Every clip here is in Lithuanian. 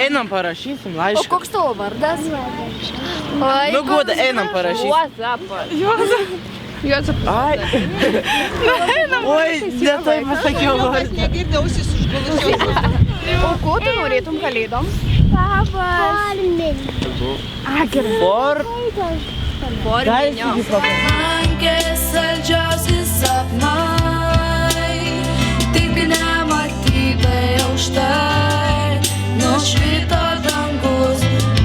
Einam parašysim O laišką. koks tavo vardas? Nu, Guda, einam parašysim. Juozapas. Ai. Oi, ne taip pasakiau vardą. Negirdausis užgulusios. O ko tu norėtum kalėdom? Forminio. Lankės saldžiausi sapnai, tik nematytai aukštai, nušvito dangus,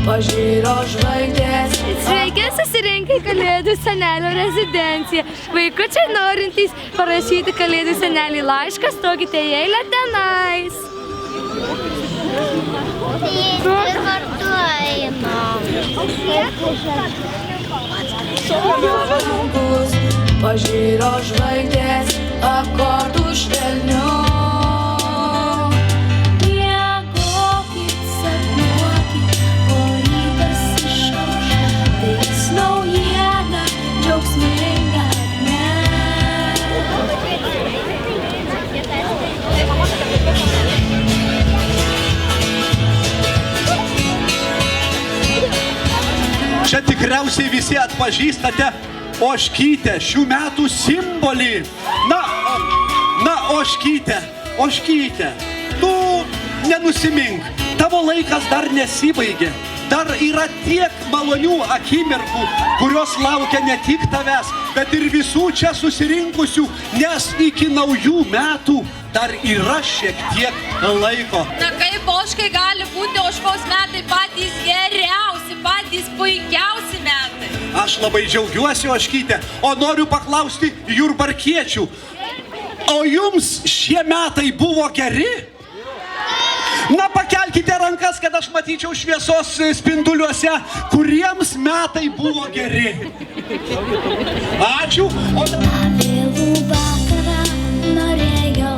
pažyro žvaigždės. Sveiki susirinkę į Kalėdų senelio rezidenciją. Vaikučiai norintys parašyti Kalėdų senelį laišką, stokite į eilę tenais. Dangus, pažyro žvaigždės, akordų švelnių. Miegokit, sapnuokit, o rytas išauš, tai jis naujiena, džiaugsminga Čia tikriausiai visi atpažįstate ožkytę, šių metų simbolį. Na, ožkytė, tu nenusimink, tavo laikas dar nesibaigė. Dar yra tiek malonių akimirkų, kurios laukia ne tik tavęs, bet ir visų čia susirinkusių, nes iki naujų metų dar yra šiek tiek laiko. Na kaip ožkai gali būti ožkos metai patys geriausi, patys puikiausi metai? Aš labai džiaugiuosi, ožkytė, o noriu paklausti jurbarkiečių. O jums šie metai buvo geri? Na, pakelkite rankas, kad aš matyčiau šviesos spinduliuose, kuriems metai buvo geri. Ačiū. Vėlų vakarą norėjau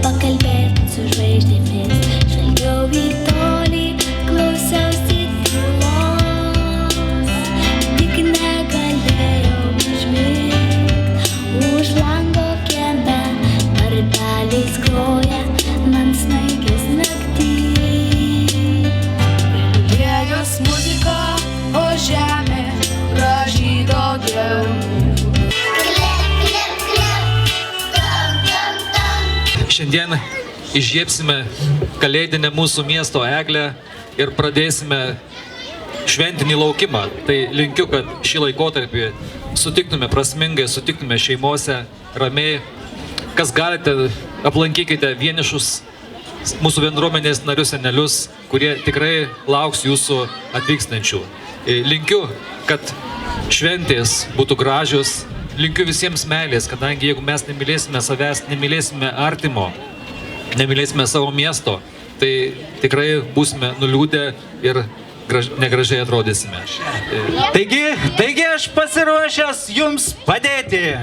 pakalbėti su žvaigždėmis, žvelgiau į tolį, klausiausi tylos, tik negalėjau užmigt, už lango kieme varpeliais groja man snaigės naktį. Vėjas muzika, o žemė pražydo gerų. Šiandien įžiebsime kalėdinę mūsų miesto eglę ir pradėsime šventinį laukimą. Tai linkiu, kad šį laikotarpį sutiktume prasmingai, sutiktume šeimose, ramiai. Kas galite, aplankykite vienišus mūsų bendruomenės narius, senelius, kurie tikrai lauks jūsų atvykstančių. Linkiu, kad šventės būtų gražios. Linkiu visiems meilės, kadangi jeigu mes nemylėsime savęs, nemylėsime artimo, nemylėsime savo miesto, tai tikrai būsime nuliūdę ir negražiai atrodysime. Taigi aš pasiruošęs jums padėti.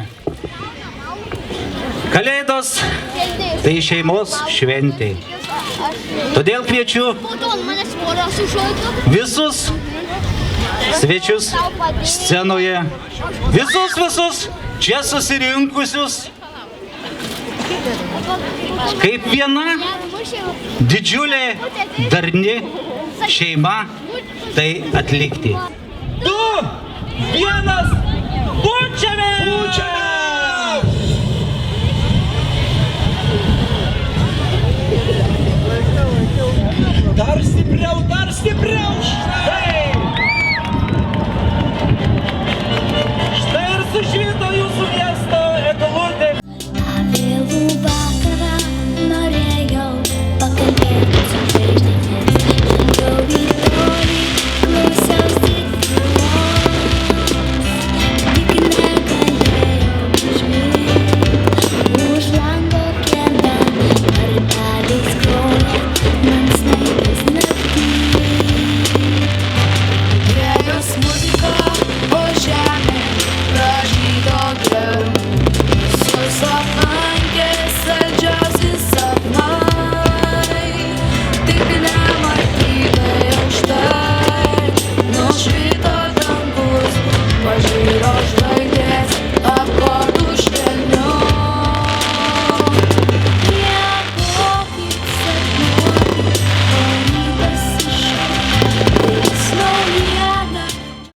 Kalėdos tai šeimos šventė. Todėl kviečiu visus svečius scenoje, visus čia susirinkusius, kaip viena didžiulė darni šeima tai atlikti. 2, 1, pučiame!